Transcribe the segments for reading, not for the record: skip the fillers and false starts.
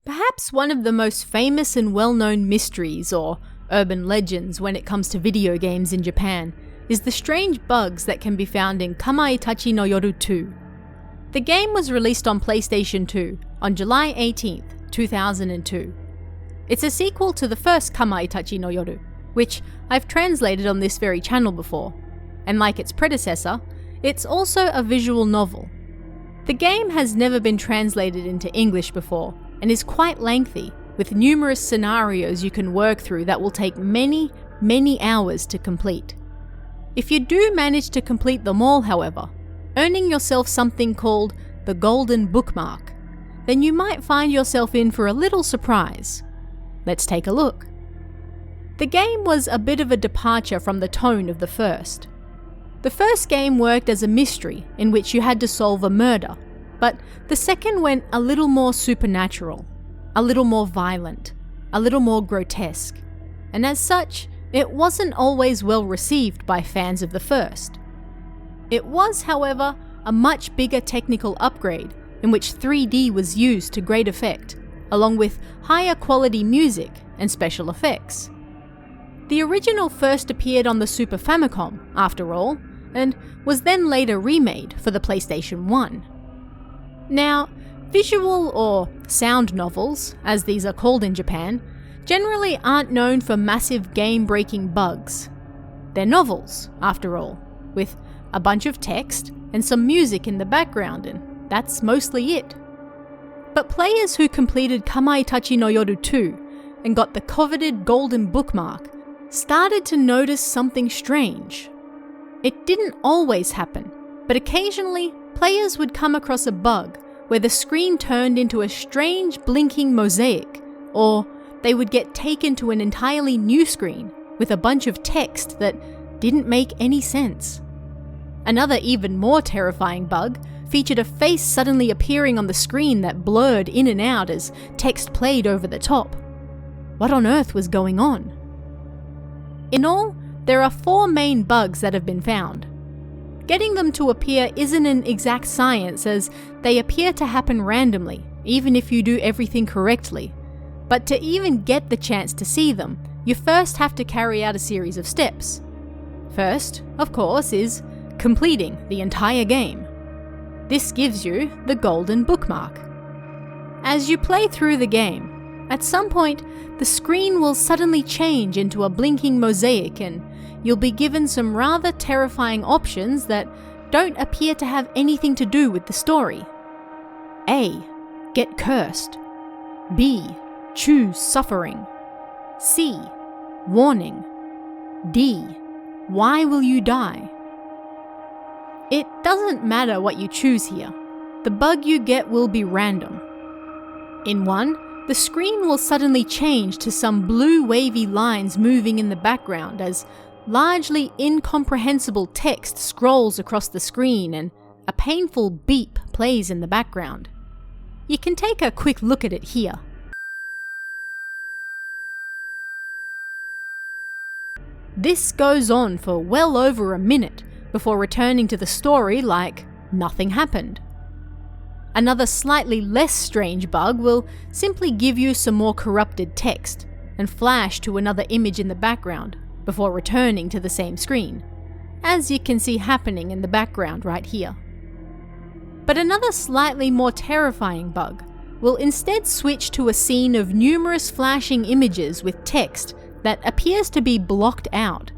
Perhaps one of the most famous and well-known mysteries or urban legends when it comes to video games in Japan is the strange bugs that can be found in Kamaitachi no Yoru 2. The game was released on PlayStation 2 on July 18th, 2002. It's a sequel to the first Kamaitachi no Yoru, which I've translated on this very channel before, and like its predecessor, it's also a visual novel. The game has never been translated into English before, and is quite lengthy, with numerous scenarios you can work through that will take many hours to complete. If you do manage to complete them all, however, earning yourself something called the Golden Bookmark, then you might find yourself in for a little surprise. Let's take a look. The game was a bit of a departure from the tone of the first. The first game worked as a mystery in which you had to solve a murder, but the second went a little more supernatural, a little more violent, a little more grotesque, and as such, it wasn't always well received by fans of the first. It was, however, a much bigger technical upgrade in which 3D was used to great effect, along with higher quality music and special effects. The original first appeared on the Super Famicom, after all, and was then later remade for the PlayStation 1. Now, visual or sound novels, as these are called in Japan, generally aren't known for massive game-breaking bugs. They're novels, after all, with a bunch of text and some music in the background, and that's mostly it. But players who completed Kamaitachi no Yoru 2 and got the coveted Golden Bookmark started to notice something strange. It didn't always happen, but occasionally players would come across a bug where the screen turned into a strange blinking mosaic, or they would get taken to an entirely new screen with a bunch of text that didn't make any sense. Another even more terrifying bug featured a face suddenly appearing on the screen that blurred in and out as text played over the top. What on earth was going on? In all, there are 4 main bugs that have been found. Getting them to appear isn't an exact science, as they appear to happen randomly, even if you do everything correctly. But to even get the chance to see them, you first have to carry out a series of steps. First, of course, is completing the entire game. This gives you the Golden Bookmark. As you play through the game, at some point, the screen will suddenly change into a blinking mosaic and you'll be given some rather terrifying options that don't appear to have anything to do with the story. A. Get cursed. B. Choose suffering. C. Warning. D. Why will you die? It doesn't matter what you choose here. The bug you get will be random. In one, the screen will suddenly change to some blue wavy lines moving in the background as largely incomprehensible text scrolls across the screen and a painful beep plays in the background. You can take a quick look at it here. This goes on for well over a minute before returning to the story like nothing happened. Another slightly less strange bug will simply give you some more corrupted text and flash to another image in the background before returning to the same screen, as you can see happening in the background right here. But another slightly more terrifying bug will instead switch to a scene of numerous flashing images with text that appears to be blocked out.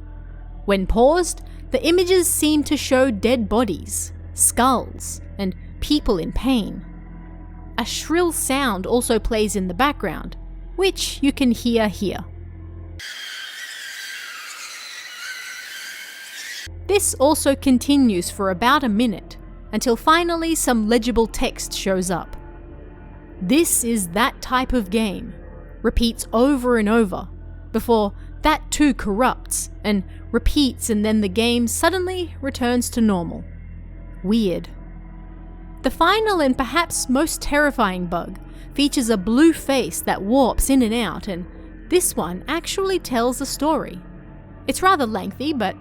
When paused, the images seem to show dead bodies, skulls, and people in pain. A shrill sound also plays in the background, which you can hear here. This also continues for about a minute, until finally some legible text shows up. This is that type of game. Repeats over and over, before that too corrupts, and repeats, and then the game suddenly returns to normal. Weird. The final and perhaps most terrifying bug features a blue face that warps in and out, and this one actually tells a story. It's rather lengthy, but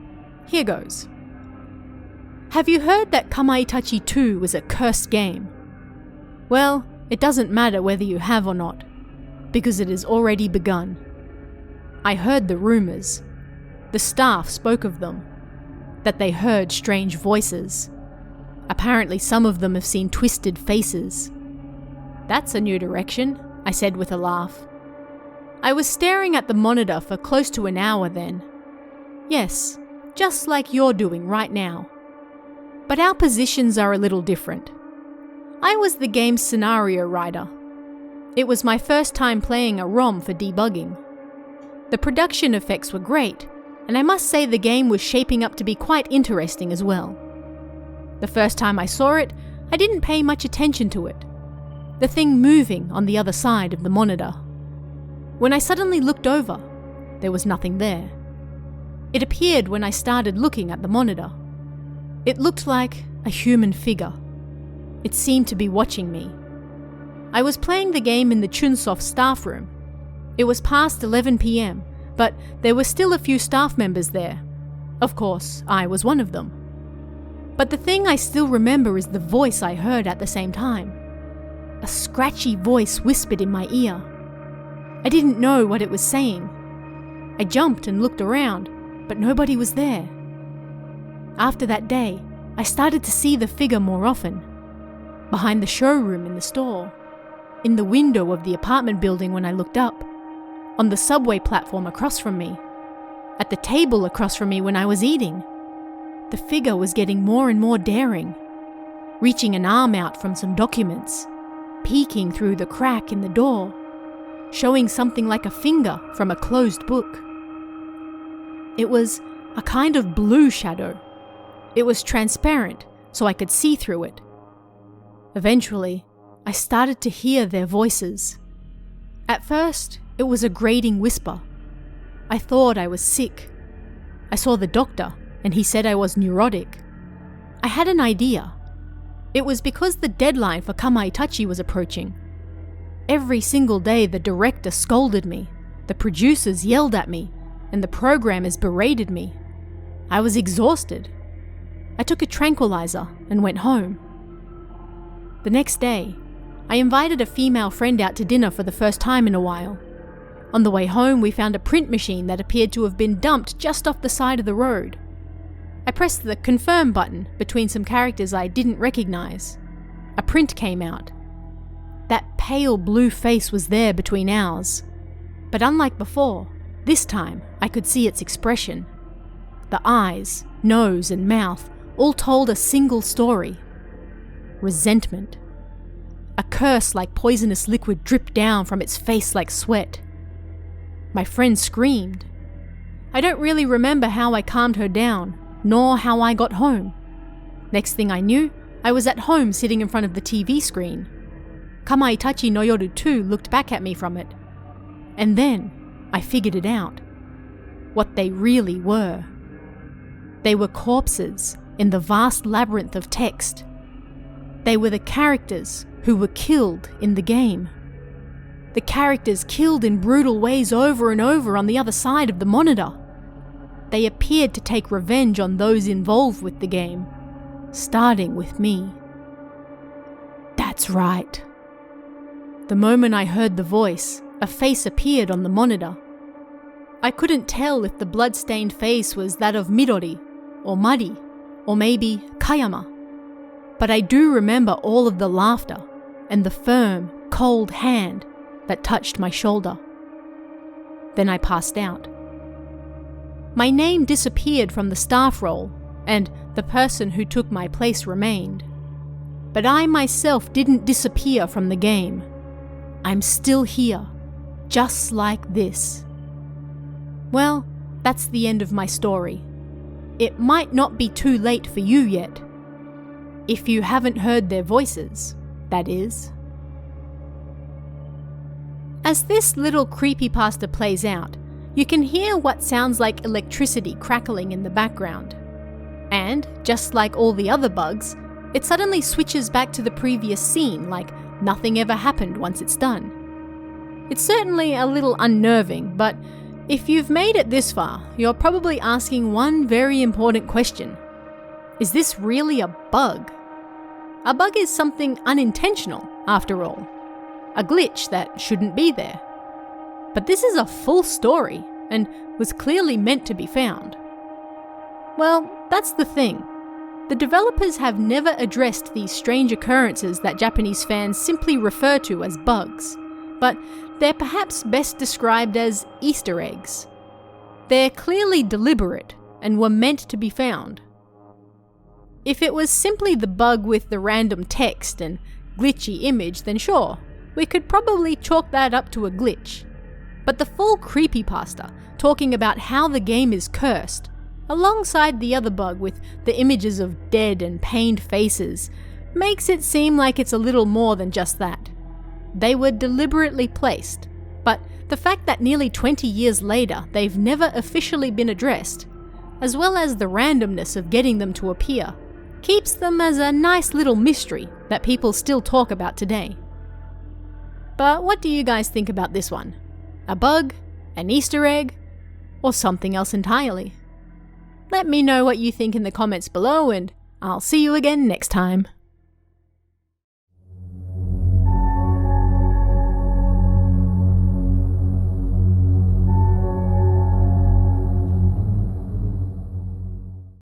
here goes. Have you heard that Kamaitachi 2 was a cursed game? Well, it doesn't matter whether you have or not, because it has already begun. I heard the rumours. The staff spoke of them, that they heard strange voices. Apparently some of them have seen twisted faces. That's a new direction, I said with a laugh. I was staring at the monitor for close to an hour then. Yes, just like you're doing right now. But our positions are a little different. I was the game's scenario writer. It was my first time playing a ROM for debugging. The production effects were great, and I must say the game was shaping up to be quite interesting as well. The first time I saw it, I didn't pay much attention to it. The thing moving on the other side of the monitor. When I suddenly looked over, there was nothing there. It appeared when I started looking at the monitor. It looked like a human figure. It seemed to be watching me. I was playing the game in the Chunsoft staff room. It was past 11 p.m, but there were still a few staff members there. Of course, I was one of them. But the thing I still remember is the voice I heard at the same time. A scratchy voice whispered in my ear. I didn't know what it was saying. I jumped and looked around, but nobody was there. After that day, I started to see the figure more often. Behind the showroom in the store, in the window of the apartment building when I looked up, on the subway platform across from me, at the table across from me when I was eating. The figure was getting more and more daring, reaching an arm out from some documents, peeking through the crack in the door, showing something like a finger from a closed book. It was a kind of blue shadow. It was transparent, so I could see through it. Eventually, I started to hear their voices. At first, it was a grating whisper. I thought I was sick. I saw the doctor, and he said I was neurotic. I had an idea. It was because the deadline for Kamaitachi was approaching. Every single day the director scolded me, the producers yelled at me, and the programmers berated me. I was exhausted. I took a tranquilizer and went home. The next day, I invited a female friend out to dinner for the first time in a while. On the way home, we found a print machine that appeared to have been dumped just off the side of the road. I pressed the confirm button between some characters I didn't recognize. A print came out. That pale blue face was there between ours. But unlike before, this time I could see its expression. The eyes, nose, and mouth all told a single story. Resentment. A curse like poisonous liquid dripped down from its face like sweat. My friend screamed. I don't really remember how I calmed her down, nor how I got home. Next thing I knew, I was at home sitting in front of the TV screen. Kamaitachi no Yoru 2 looked back at me from it. And then I figured it out. What they really were. They were corpses in the vast labyrinth of text. They were the characters who were killed in the game. The characters killed in brutal ways over and over on the other side of the monitor. They appeared to take revenge on those involved with the game, starting with me. That's right. The moment I heard the voice, a face appeared on the monitor. I couldn't tell if the blood-stained face was that of Midori, or Mari, or maybe Kayama. But I do remember all of the laughter and the firm, cold hand that touched my shoulder. Then I passed out. My name disappeared from the staff roll, and the person who took my place remained. But I myself didn't disappear from the game. I'm still here, just like this. Well, that's the end of my story. It might not be too late for you yet. If you haven't heard their voices, that is. As this little creepypasta plays out, you can hear what sounds like electricity crackling in the background. And, just like all the other bugs, it suddenly switches back to the previous scene like nothing ever happened once it's done. It's certainly a little unnerving, but if you've made it this far, you're probably asking one very important question. Is this really a bug? A bug is something unintentional, after all. A glitch that shouldn't be there. But this is a full story and was clearly meant to be found. Well, that's the thing. The developers have never addressed these strange occurrences that Japanese fans simply refer to as bugs, but they're perhaps best described as Easter eggs. They're clearly deliberate and were meant to be found. If it was simply the bug with the random text and glitchy image, then sure, we could probably chalk that up to a glitch. But the full creepypasta, talking about how the game is cursed, alongside the other bug with the images of dead and pained faces, makes it seem like it's a little more than just that. They were deliberately placed, but the fact that nearly 20 years later they've never officially been addressed, as well as the randomness of getting them to appear, keeps them as a nice little mystery that people still talk about today. But what do you guys think about this one? A bug? An Easter egg? Or something else entirely? Let me know what you think in the comments below, and I'll see you again next time.